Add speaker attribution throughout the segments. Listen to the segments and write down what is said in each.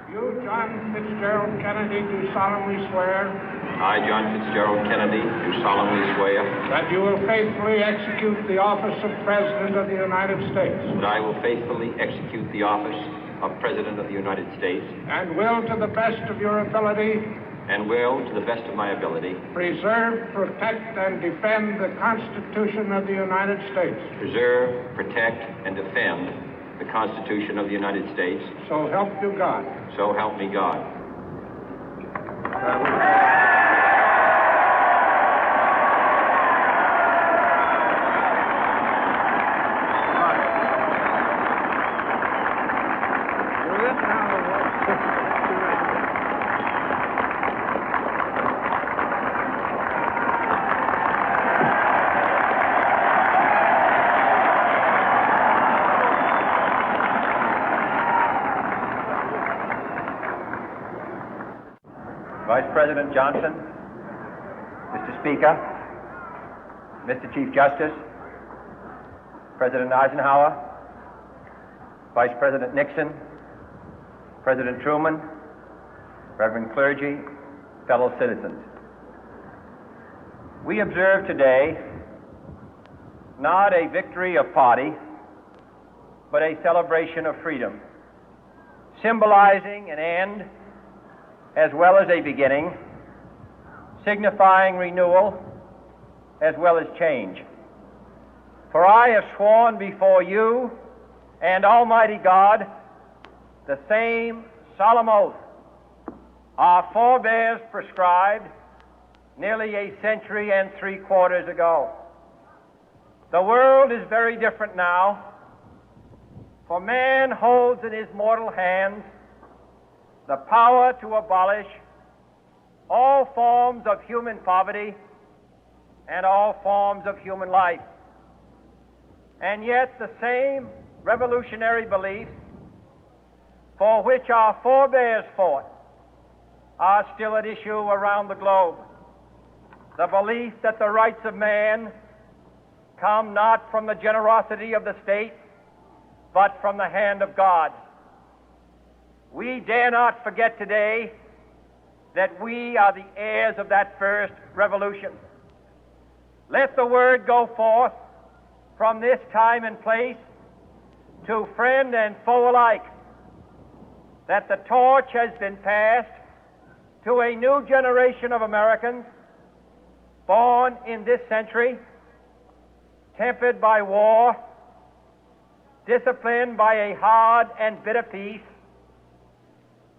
Speaker 1: You, John Fitzgerald Kennedy, do solemnly swear.
Speaker 2: I, John Fitzgerald Kennedy, do solemnly swear.
Speaker 1: That you will faithfully execute the office of President of the United States.
Speaker 2: That I will faithfully execute the office of President of the United States.
Speaker 1: And will, to the best of your ability.
Speaker 2: And will, to the best of my ability.
Speaker 1: Preserve, protect, and defend the Constitution of the United States.
Speaker 2: Preserve, protect, and defend the Constitution of the United States.
Speaker 1: So help you God.
Speaker 2: So help me God.
Speaker 3: Vice President Johnson, Mr. Speaker, Mr. Chief Justice, President Eisenhower, Vice President Nixon, President Truman, Reverend clergy, fellow citizens. We observe today not a victory of party, but a celebration of freedom, symbolizing an end as well as a beginning, signifying renewal as well as change. For I have sworn before you and Almighty God the same solemn oath our forebears prescribed nearly a century and 3/4 ago. The world is very different now, for man holds in his mortal hands the power to abolish all forms of human poverty and all forms of human life. And yet the same revolutionary beliefs for which our forebears fought are still at issue around the globe. The belief that the rights of man come not from the generosity of the state, but from the hand of God. We dare not forget today that we are the heirs of that first revolution. Let the word go forth from this time and place to friend and foe alike that the torch has been passed to a new generation of Americans born in this century, tempered by war, disciplined by a hard and bitter peace,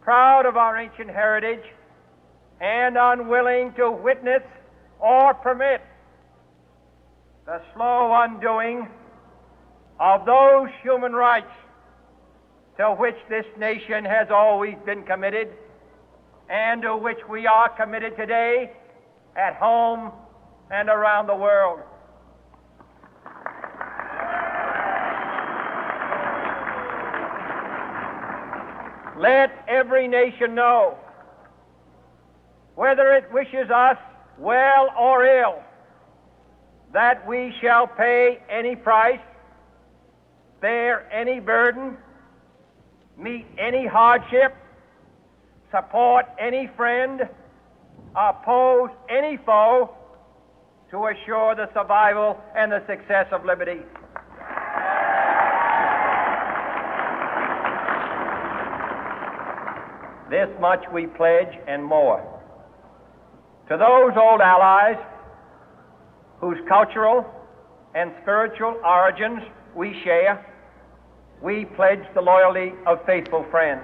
Speaker 3: proud of our ancient heritage, and unwilling to witness or permit the slow undoing of those human rights to which this nation has always been committed and to which we are committed today at home and around the world. Let every nation know, whether it wishes us well or ill, that we shall pay any price, bear any burden, meet any hardship, support any friend, oppose any foe to assure the survival and the success of liberty. This much we pledge and more. To those old allies whose cultural and spiritual origins we share, we pledge the loyalty of faithful friends.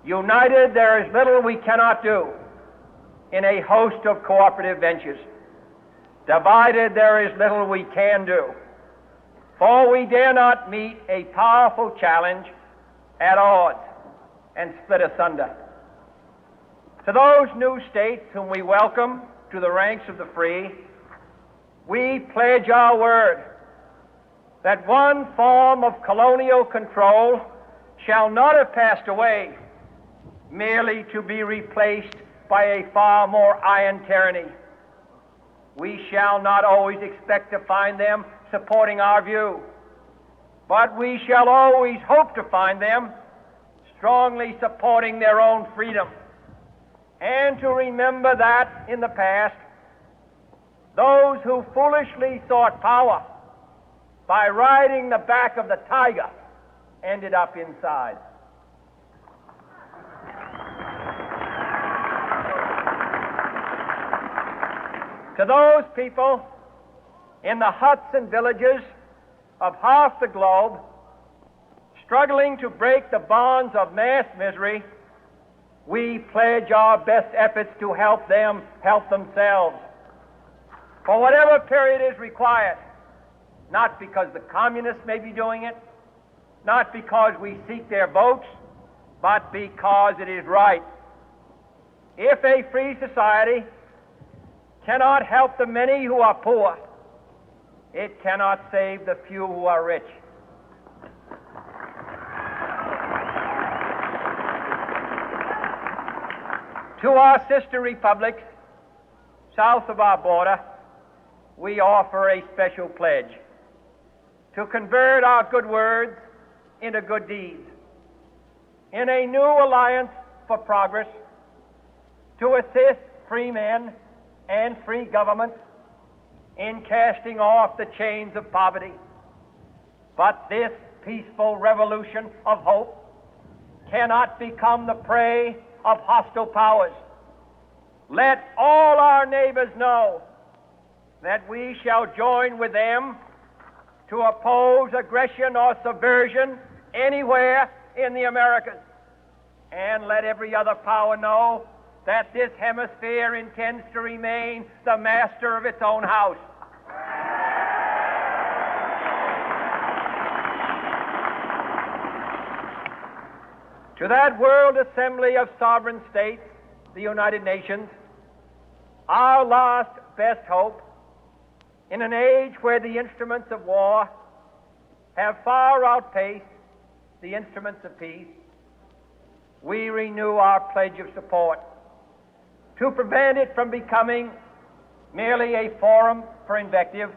Speaker 3: United, there is little we cannot do in a host of cooperative ventures. Divided, there is little we can do, for we dare not meet a powerful challenge at odds and split asunder. To those new states whom we welcome to the ranks of the free, we pledge our word that one form of colonial control shall not have passed away, merely to be replaced by a far more iron tyranny. We shall not always expect to find them supporting our view, but we shall always hope to find them strongly supporting their own freedom, and to remember that in the past, those who foolishly sought power by riding the back of the tiger ended up inside. To those people in the huts and villages of half the globe struggling to break the bonds of mass misery, we pledge our best efforts to help them help themselves for whatever period is required, not because the communists may be doing it, not because we seek their votes, but because it is right. If a free society cannot help the many who are poor, it cannot save the few who are rich. To our sister republics south of our border, we offer a special pledge to convert our good words into good deeds, in a new alliance for progress, to assist free men and free governments in casting off the chains of poverty. But this peaceful revolution of hope cannot become the prey of hostile powers. Let all our neighbors know that we shall join with them to oppose aggression or subversion anywhere in the Americas. And let every other power know that this hemisphere intends to remain the master of its own house. To that World Assembly of Sovereign States, the United Nations, our last best hope, in an age where the instruments of war have far outpaced the instruments of peace, we renew our pledge of support to prevent it from becoming merely a forum for invective,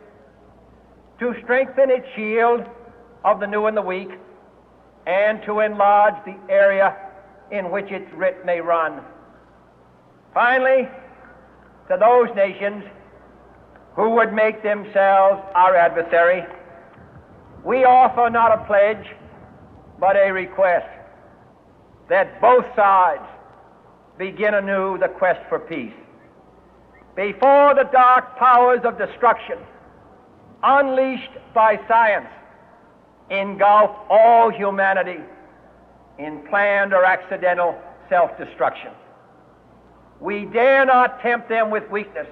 Speaker 3: to strengthen its shield of the new and the weak, and to enlarge the area in which its writ may run. Finally, to those nations who would make themselves our adversary, we offer not a pledge, but a request that both sides begin anew the quest for peace. Before the dark powers of destruction, unleashed by science, engulf all humanity in planned or accidental self-destruction, we dare not tempt them with weakness,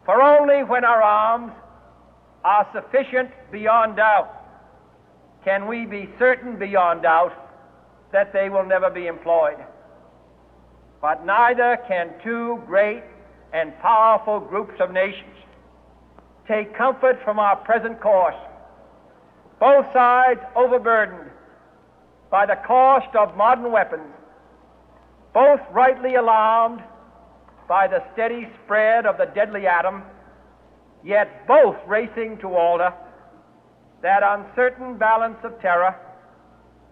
Speaker 3: for only when our arms are sufficient beyond doubt can we be certain beyond doubt that they will never be employed. But neither can two great and powerful groups of nations take comfort from our present course, both sides overburdened by the cost of modern weapons, both rightly alarmed by the steady spread of the deadly atom, yet both racing to alter that uncertain balance of terror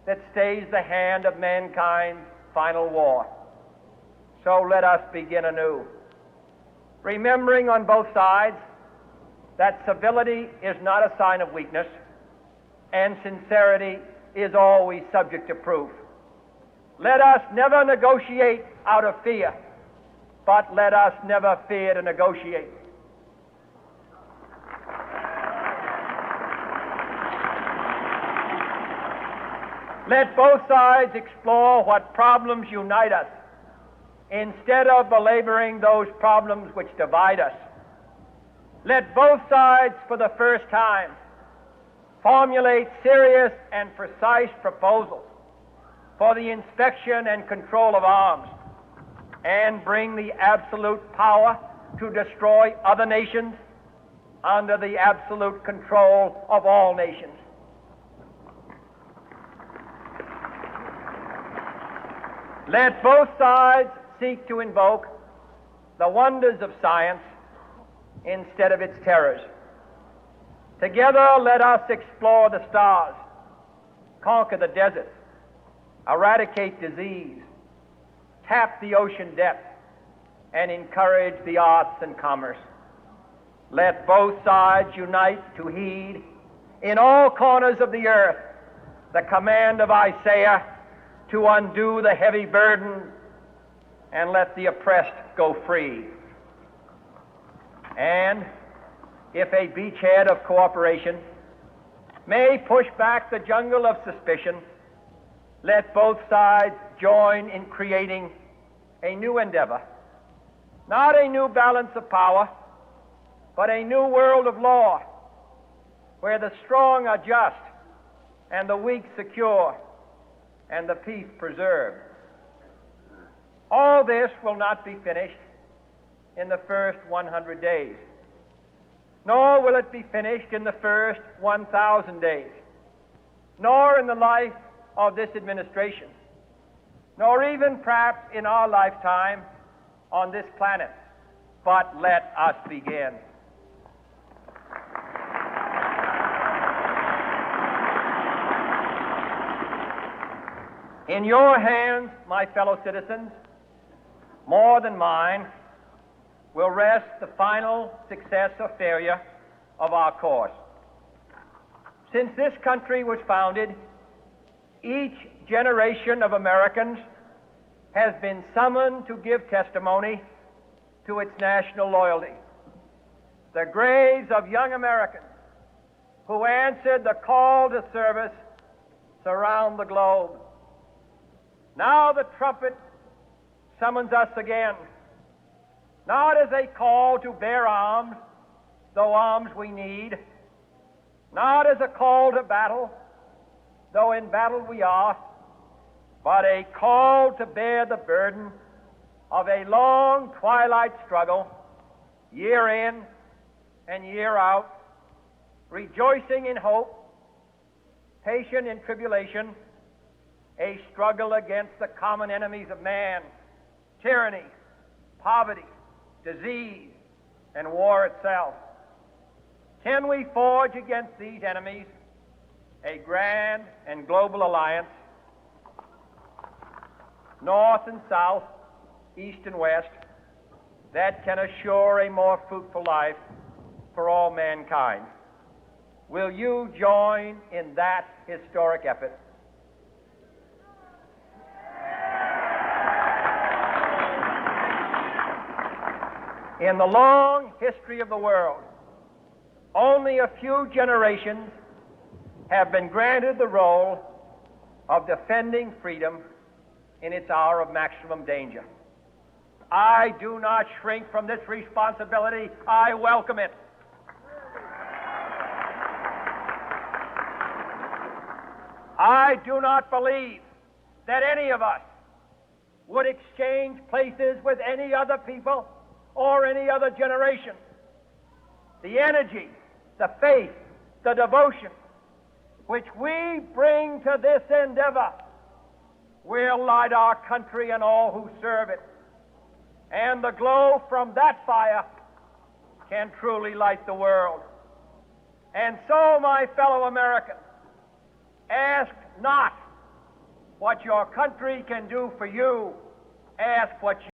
Speaker 3: that stays the hand of mankind's final war. So let us begin anew, remembering on both sides that civility is not a sign of weakness, and sincerity is always subject to proof. Let us never negotiate out of fear, but let us never fear to negotiate. Let both sides explore what problems unite us, instead of belaboring those problems which divide us. Let both sides, for the first time, formulate serious and precise proposals for the inspection and control of arms, and bring the absolute power to destroy other nations under the absolute control of all nations. Let both sides seek to invoke the wonders of science instead of its terrors. Together, let us explore the stars, conquer the deserts, eradicate disease, tap the ocean depth, and encourage the arts and commerce. Let both sides unite to heed in all corners of the earth the command of Isaiah to undo the heavy burden and let the oppressed go free. And if a beachhead of cooperation may push back the jungle of suspicion, let both sides join in creating a new endeavor, not a new balance of power, but a new world of law, where the strong are just and the weak secure and the peace preserved. All this will not be finished in the first 100 days, nor will it be finished in the first 1,000 days, nor in the life of this administration, nor even perhaps in our lifetime on this planet. But let us begin. In your hands, my fellow citizens, more than mine, will rest the final success or failure of our course. Since this country was founded, each generation of Americans has been summoned to give testimony to its national loyalty. The graves of young Americans who answered the call to service surround the globe. Now the trumpet summons us again, not as a call to bear arms, though arms we need, not as a call to battle, though in battle we are, but a call to bear the burden of a long twilight struggle, year in and year out, rejoicing in hope, patient in tribulation, a struggle against the common enemies of man, tyranny, poverty, disease, and war itself. Can we forge against these enemies a grand and global alliance, north and south, east and west, that can assure a more fruitful life for all mankind? Will you join in that historic effort? In the long history of the world, only a few generations have been granted the role of defending freedom in its hour of maximum danger. I do not shrink from this responsibility. I welcome it. I do not believe that any of us would exchange places with any other people or any other generation. The energy, the faith, the devotion which we bring to this endeavor will light our country and all who serve it. And the glow from that fire can truly light the world. And so, my fellow Americans, ask not what your country can do for you, ask what you